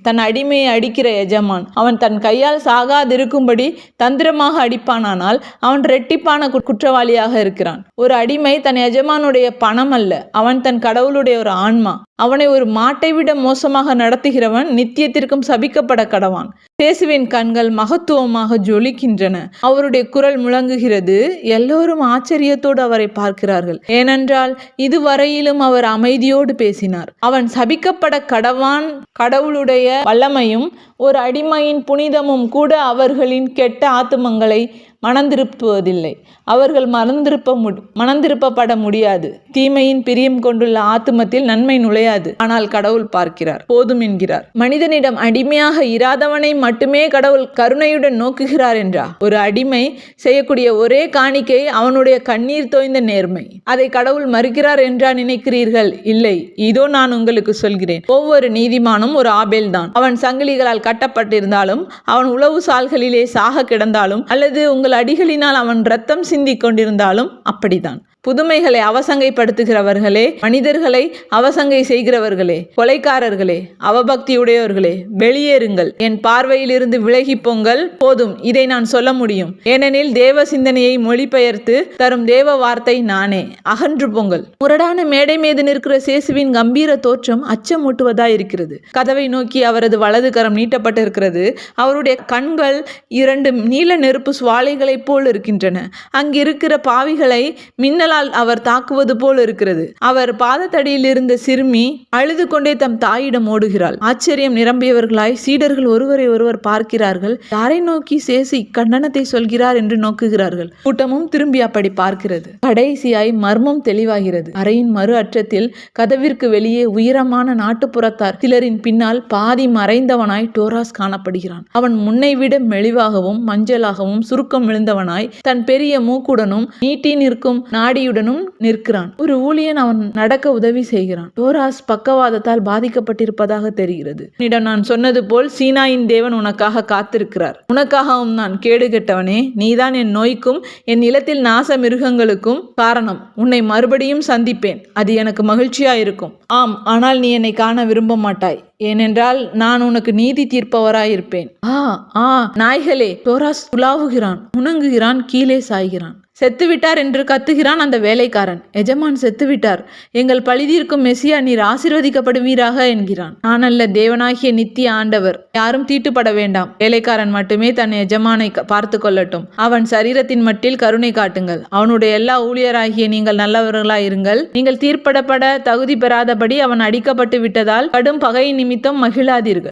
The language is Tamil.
தன் அடிமையை அடிக்கிற எஜமான் அவன் தன் கையால் சாகாதிருக்கும்படி தந்திரமாக அடிப்பானானால் அவன் இரட்டிப்பான குற்றவாளியாக இருக்கிறான். ஒரு அடிமை தன் எஜமானுடைய பணம் அல்ல, அவன் தன் கடவுளுடைய ஒரு ஆன்மா. அவனை ஒரு மாட்டை விட மோசமாக நடத்துகிறவன் நித்தியத்திற்கும் சபிக்கப்பட கடவான். இயேசுவின் கண்கள் மகத்துவமாக ஜொலிக்கின்றன. அவருடைய குரல் முழங்குகிறது. எல்லோரும் ஆச்சரியத்தோடு அவரை பார்க்கிறார்கள். ஏனென்றால் இதுவரையிலும் அவர் அமைதியோடு பேசினார். அவன் சபிக்கப்பட கடவான். கடவுளுடைய வல்லமையும் ஒரு அடிமையின் புனிதமும் கூட அவர்களின் கெட்ட ஆத்துமங்களை மனந்திருப்புவதில்லை. அவர்கள் மனந்திருப்பப்பட முடியாது. தீமையின் பிரியம் கொண்டுள்ள ஆத்துமத்தில் நன்மை நுழையாது. ஆனால் கடவுள் பார்க்கிறார், போதும் என்கிறார். மனிதனிடம் அடிமையாக இராதவனை மட்டுமே கடவுள் கருணையுடன் நோக்குகிறார் என்றார். ஒரு அடிமை செய்யக்கூடிய ஒரே காணிக்கை அவனுடைய கண்ணீர் தோய்ந்த நேர்மை. அதை கடவுள் மறுக்கிறார் என்றா நினைக்கிறீர்கள்? இல்லை. இதோ நான் உங்களுக்கு சொல்கிறேன். ஒவ்வொரு நீதிமானும் ஒரு ஆபேல் தான். அவன் சங்கிலிகளால் கட்டப்பட்டிருந்தாலும், அவன் உளவு சால்களிலே சாக கிடந்தாலும், அல்லது உங்கள் அடிகளினால் அவன் இரத்தம் சிந்தி கொண்டிருந்தாலும் அப்படித்தான். புதுமைகளை அவசங்கைப்படுத்துகிறவர்களே, மனிதர்களை அவசங்கை செய்கிறவர்களே, கொலைக்காரர்களே, அவபக்தியுடையவர்களே, வெளியேறுங்கள். என் பார்வையில் இருந்து விலகி போங்கள். போதும், இதை நான் சொல்ல முடியும். ஏனெனில் தேவ சிந்தனையை மொழிபெயர்த்து தரும் தேவ வார்த்தை நானே. அகன்று போங்கள். முரடான மேடை மீது நிற்கிற சேசுவின் கம்பீர தோற்றம் அச்சமூட்டுவதாய் இருக்கிறது. கதவை நோக்கி அவரது வலது கரம் நீட்டப்பட்டிருக்கிறது. அவருடைய கண்கள் 2 நீல நெருப்பு சுவாலைகளைப் போல் இருக்கின்றன. அங்கிருக்கிற பாவிகளை மின்னலால் அவர் தாக்குவது போல் இருக்கிறது. அவர் பாதத்தடியில் இருந்த சிறுமி அழுது கொண்டே தம் தாயிடம் ஓடுகிறாள். ஆச்சரியம் நிரம்பியவர்களாய் சீடர்கள் ஒருவரை ஒருவர் பார்க்கிறார்கள். யாரை நோக்கி சேசு இக்கண்டனத்தை சொல்கிறார் என்று நோக்குகிறார்கள். கூட்டமும் திரும்பி அப்படி பார்க்கிறது. கடைசியாய் மர்மம் தெளிவாகிறது. அறையின் மறு அற்றத்தில் கதவிற்கு வெளியே உயரமான நாட்டுப்புறத்தார் சிலரின் பின்னால் பாதி மறைந்தவனாய் டோராஸ் காணப்படுகிறான். அவன் முன்னை விட மெலிவாகவும் மஞ்சளாகவும் சுருக்கம் விழுந்தவனாய் தன் பெரிய மூக்குடனும் நீட்டி நிற்கும் நாடியுடனும் நிற்கிறான். ஒரு ஊழியன் அவன் நடக்க உதவி செய்கிறான். டோராஸ் பக்கவாதத்தால் பாதிக்கப்பட்டிருப்பதாக தெரிகிறது. நான் சொன்னது போல் சீனாயின் தேவன் உனக்காக காத்திருக்கிறார். உனக்காகவும் நான் கேடு கெட்டவனே, நீதான் என் நோய்க்கும் என் நிலத்தில் நாச மிருகங்களுக்கும் காரணம். உன்னை மறுபடியும் சந்திப்பேன். அது எனக்கு மகிழ்ச்சியாயிருக்கும். ஆம், ஆனால் நீ என்னை காண விரும்ப மாட்டாய். ஏனென்றால் நான் உனக்கு நீதி தீர்ப்பவராயிருப்பேன். நாய்களே! டோராஸ் உலாவுகிறான், முணங்குகிறான், கீழே சாய்கிறான். செத்துவிட்டார் என்று கத்துகிறான் அந்த வேலைக்காரன். எஜமான் செத்துவிட்டார். எங்கள் பழிதீர்க்கும் மெசியா, நீர் ஆசீர்வதிக்கப்படுவீராக என்கிறான். நான் அல்ல, தேவனாகிய நித்திய ஆண்டவர். யாரும் தீட்டுப்பட வேண்டாம். வேலைக்காரன் மட்டுமே தன் எஜமானை பார்த்து கொள்ளட்டும். அவன் சரீரத்தின் மட்டில் கருணை காட்டுங்கள். அவனுடைய எல்லா ஊழியராகிய நீங்கள் நல்லவர்களாயிருங்கள். நீங்கள் தீர்ப்படப்பட தகுதி பெறாதபடி அவன் அடிக்கப்பட்டு விட்டதால் கடும் பகை நிமித்தம் மகிழாதீர்கள்.